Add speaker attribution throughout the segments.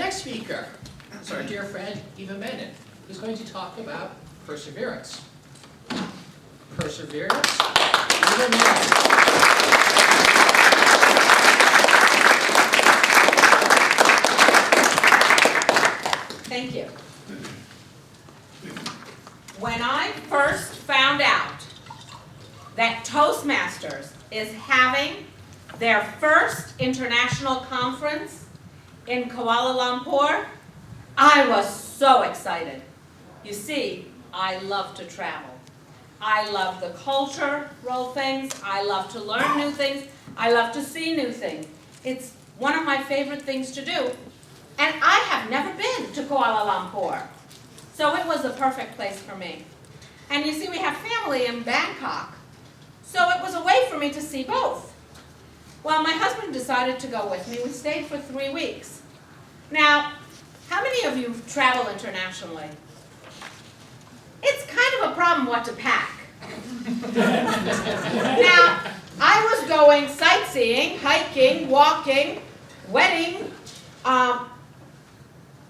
Speaker 1: next speaker is our dear friend Eva Memon, who's going to talk about perseverance. Perseverance, Eva Memon.
Speaker 2: Thank you. When I first found out that Toastmasters is having their first international conference in Kuala Lumpur, I was so excited. You see, I love to travel. I love the cultural things. I love to learn new things. I love to see new things. It's one of my favorite things to do. And I have never been to Kuala Lumpur. So it was the perfect place for me. And you see, we have family in Bangkok. So it was a way for me to see both. Well, my husband decided to go with me. We stayed for 3 weeks. Now, how many of you travel internationally? It's kind of a problem what to pack. Now, I was going sightseeing, hiking, walking, wedding,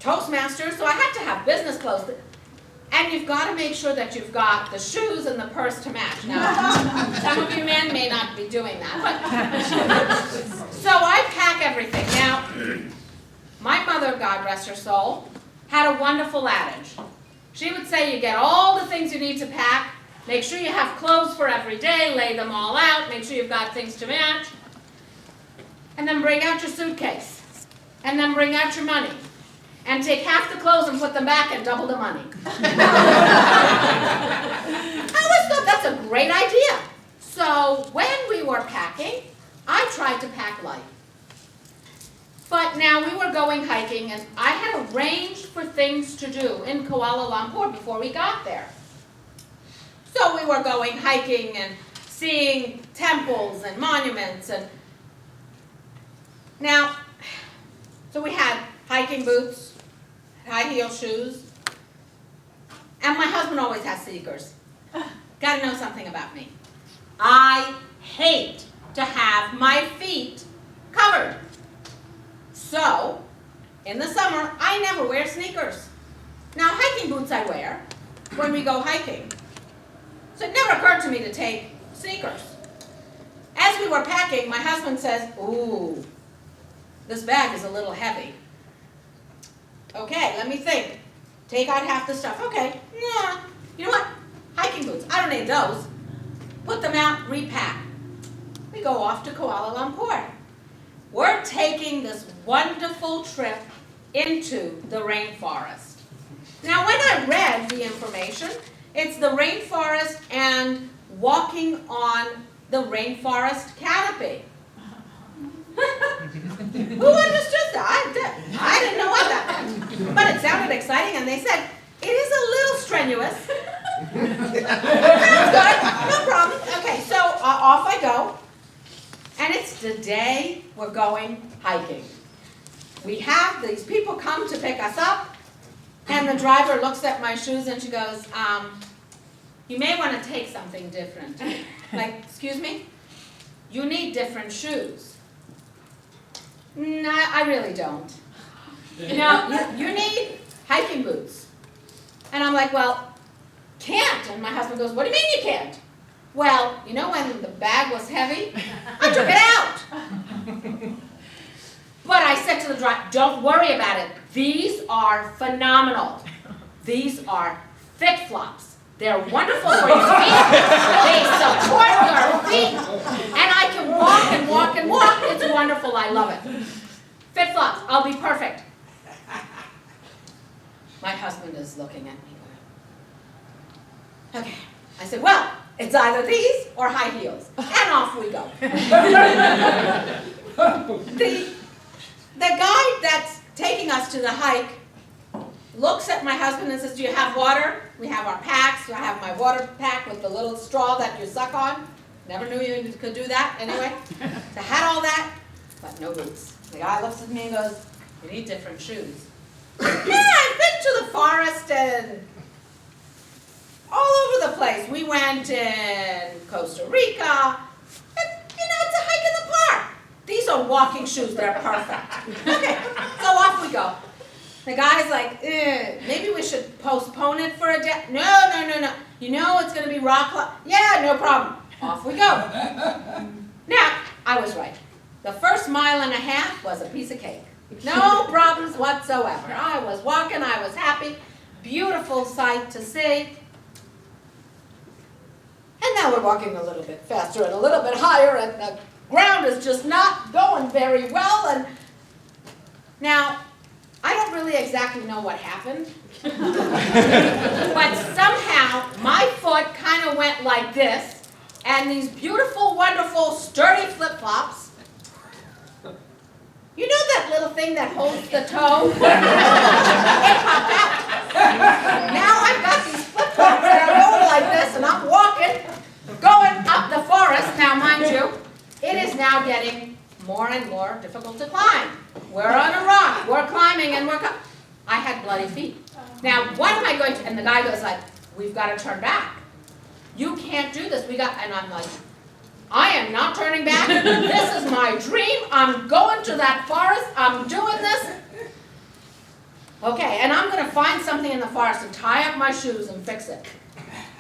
Speaker 2: Toastmasters, so I had to have business clothes. And you've got to make sure that you've got the shoes and the purse to match. Now, some of you men may not be doing that, but so I pack everything. Now, my mother, God rest her soul, had a wonderful adage. She would say you get all the things you need to pack, make sure you have clothes for every day, lay them all out, make sure you've got things to match, and then bring out your suitcase, and then bring out your money. And take half the clothes and put them back and double the money. I always thought that's a great idea. So when we were packing, I tried to pack light. But now we were going hiking, and I had arranged for things to do in Kuala Lumpur before we got there. So we were going hiking and seeing temples and monuments. And now, so we had hiking boots, high heel shoes, and my husband always has sneakers. Gotta know something about me. I hate to have my feet covered. So, in the summer, I never wear sneakers. Now, hiking boots I wear when we go hiking. So it never occurred to me to take sneakers. As we were packing, my husband says, "Ooh, this bag is a little heavy." Okay, let me think. Take out half the stuff. Okay, yeah. You know what? Hiking boots. I don't need those. Put them out, repack. We go off to Kuala Lumpur. We're taking this wonderful trip into the rainforest. Now, when I read the information, it's the rainforest and walking on the rainforest canopy. Who understood that? I didn't know what that meant. But it sounded exciting, and they said, it is a little strenuous. Sounds good, no problem. Okay, so off I go. And it's the day we're going hiking. We have these people come to pick us up, and the driver looks at my shoes and she goes, you may want to take something different. Like, excuse me? You need different shoes. No, I really don't. No, you need hiking boots. And I'm like, well, can't. And my husband goes, what do you mean you can't? Well, you know when the bag was heavy? I took it out. But I said to the driver, don't worry about it. These are phenomenal. These are fit flops. They're wonderful for your feet. They support your feet. And I can walk and walk and walk. It's wonderful. I love it. Fit flops. I'll be perfect. My husband is looking at me. Okay. I said, well, it's either these or high heels. And off we go. The guy that's taking us to the hike looks at my husband and says, do you have water? We have our packs. I have my water pack with the little straw that you suck on. Never knew you could do that. Anyway, so I had all that, but no boots. The guy looks at me and goes, you need different shoes. Yeah, I've been to the forest and all over the place. We went in Costa Rica. And, it's a hike in the park. These are walking shoes. They're perfect. Okay, so off we go. The guy's like, maybe we should postpone it for a day. No. You know it's going to be rock climb. Yeah, no problem. Off we go. Now, I was right. The first 1.5 miles was a piece of cake. No problems whatsoever. I was walking, I was happy. Beautiful sight to see. And now we're walking a little bit faster and a little bit higher, and the ground is just not going very well. And now, I don't really exactly know what happened, but somehow my foot kind of went like this, and these beautiful, wonderful, sturdy flip-flops, you know that little thing that holds the toe? It popped out. Now I've got these flip-flops that are going like this, and I'm walking, going up the forest. Now, mind you, it is now getting more and more difficult to climb. We're on a rock, we're climbing, and I had bloody feet. Now, what am I going to, and the guy goes like, we've got to turn back. You can't do this, and I'm like, I am not turning back. This is my dream. I'm going to that forest. I'm doing this. Okay, and I'm going to find something in the forest and tie up my shoes and fix it.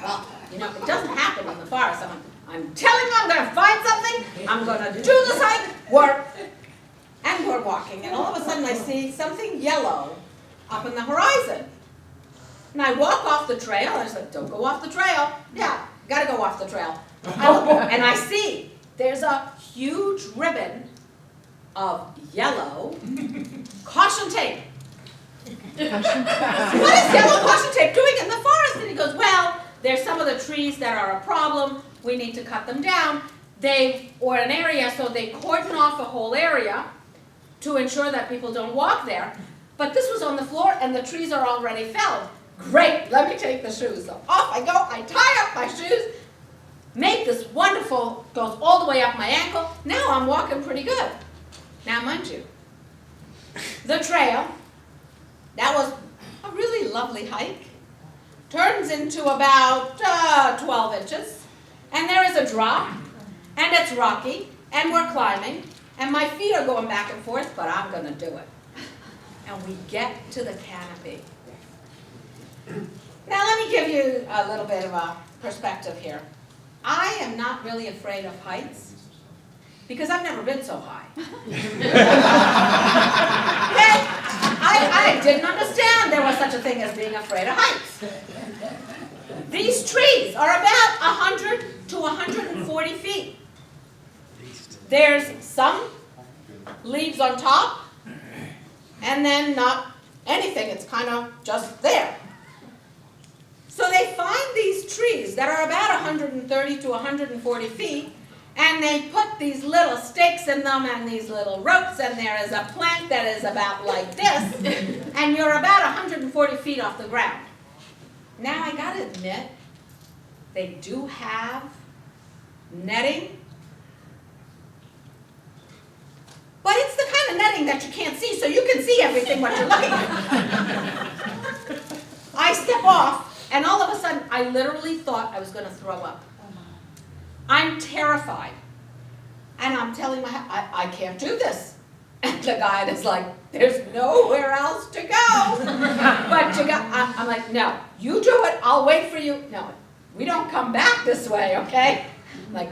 Speaker 2: Well, you know, it doesn't happen in the forest. I'm telling you, I'm going to find something. I'm going to do this hike, work, and we're walking. And all of a sudden, I see something yellow up in the horizon. And I walk off the trail. I said, don't go off the trail. Yeah, got to go off the trail. And I see there's a huge ribbon of yellow caution tape. What is yellow caution tape doing in the forest? And he goes, well, there's some of the trees that are a problem. We need to cut them down. Or an area, so they cordon off a whole area to ensure that people don't walk there. But this was on the floor, and the trees are already felled. Great, let me take the shoes. So off I go, I tie up my shoes, make this wonderful, goes all the way up my ankle. Now I'm walking pretty good. Now, mind you, the trail, that was a really lovely hike, turns into about 12 inches, and there is a drop, and it's rocky, and we're climbing, and my feet are going back and forth, but I'm going to do it. And we get to the canopy. Now let me give you a little bit of a perspective here. I am not really afraid of heights because I've never been so high. Okay? I didn't understand there was such a thing as being afraid of heights. These trees are about 100 to 140 feet. There's some leaves on top, and then not anything. It's kind of just there. So they find these trees that are about 130 to 140 feet, and they put these little stakes in them and these little ropes, and there is a plank that is about like this, and you're about 140 feet off the ground. Now, I gotta admit, they do have netting, but it's the kind of netting that you can't see, so you can see everything what you're looking at. I step off, and all of a sudden, I literally thought I was going to throw up. I'm terrified. And I'm telling I can't do this. And the guide is like, there's nowhere else to go. But I'm like, no, you do it, I'll wait for you. No, we don't come back this way, okay? Like,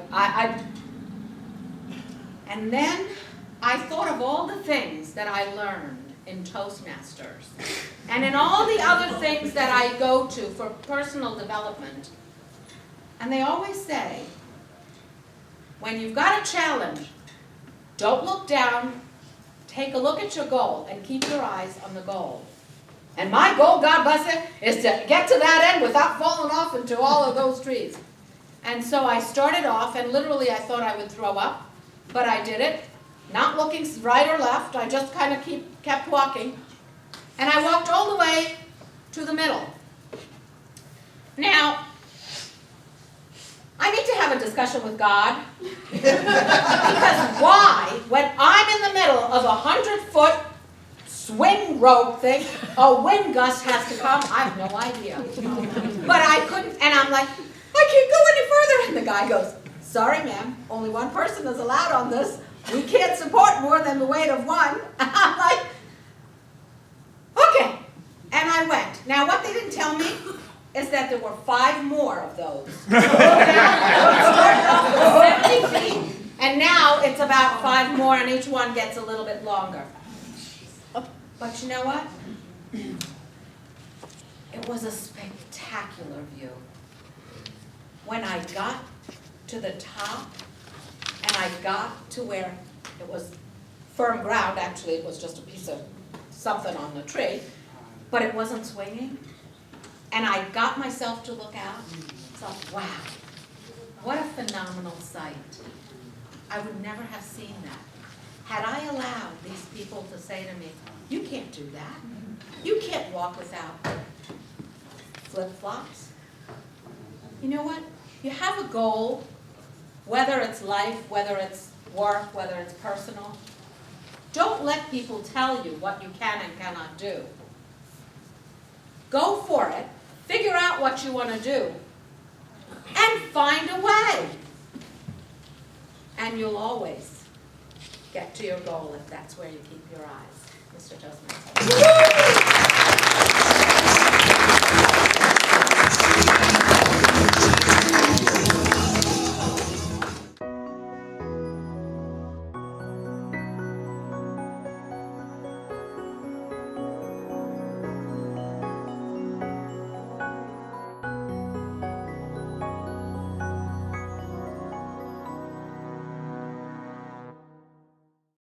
Speaker 2: And then I thought of all the things that I learned in Toastmasters, and in all the other things that I go to for personal development. And they always say, when you've got a challenge, don't look down, take a look at your goal, and keep your eyes on the goal. And my goal, God bless it, is to get to that end without falling off into all of those trees. And so I started off, and literally I thought I would throw up, but I did it. Not looking right or left, I just kind of kept walking. And I walked all the way to the middle. Now, I need to have a discussion with God. Because why, when I'm in the middle of a 100-foot swing rope thing, a wind gust has to come? I have no idea. But I couldn't, and I'm like, I can't go any further. And the guy goes, sorry ma'am, only one person is allowed on this. We can't support more than the weight of one. I'm like, okay. is that there were 5 more of those. So it started off with 70 feet, and now it's about 5 more, and each one gets a little bit longer. But you know what? It was a spectacular view. When I got to the top, and I got to where it was firm ground, actually it was just a piece of something on the tree, but it wasn't swinging. And I got myself to look out, thought, wow, what a phenomenal sight. I would never have seen that. Had I allowed these people to say to me, you can't do that. You can't walk without flip-flops. You know what? You have a goal, whether it's life, whether it's work, whether it's personal. Don't let people tell you what you can and cannot do. Go for it, figure out what you want to do, and find a way. And you'll always get to your goal if that's where you keep your eyes. Mr. Toastmaster.